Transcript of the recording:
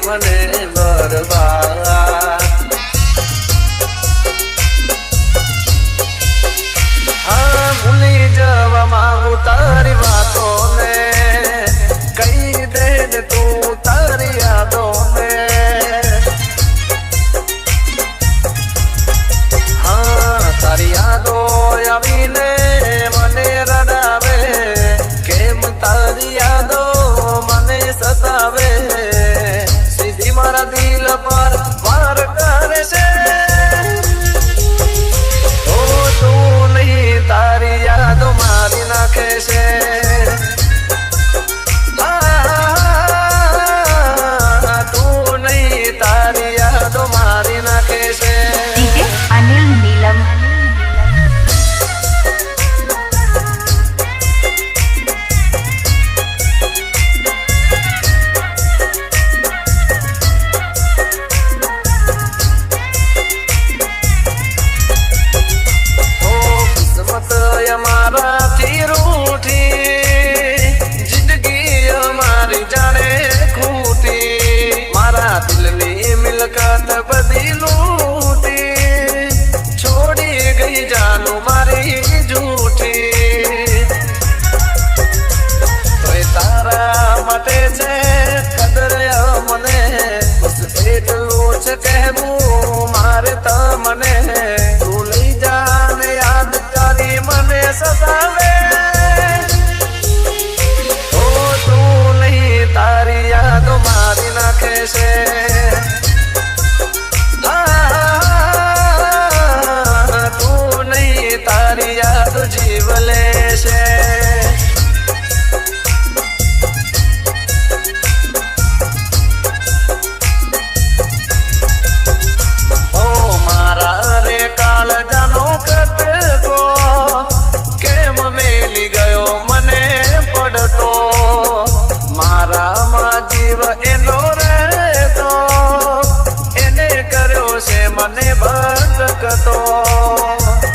મને બરબાદ હા ભૂલી જવા માંગુ તારી વાતોને કહી દે ને તું તારી યાદોને હા તારી યાદો આવીને મને રડાવે કેમ તારી યાદો મને સતાવે સીધી મારા દિલ પર વાર કરે છે ઓ તું નહીં તારી યાદો મારી નાખે છે તું નહીં તારી યાદો મારી નાખે છે DJ Anil Neelam. અમારાથી રૂઠી જિંદગી અમારી જાણે ખૂટી મારા દિલની મિલકત બધી લૂટી છોડી ગઈ જાનું મારી જૂઠી તોય તારા માટે છે કદર મને બસ એટલું જ કહેવું મારે તમને તું લઈ જાને યાદ કરી મને સતાવે ઓ તું નહીં તારી યાદો મારી નાખે છે તું નહીં તારી યાદો જીવ લે છે એનો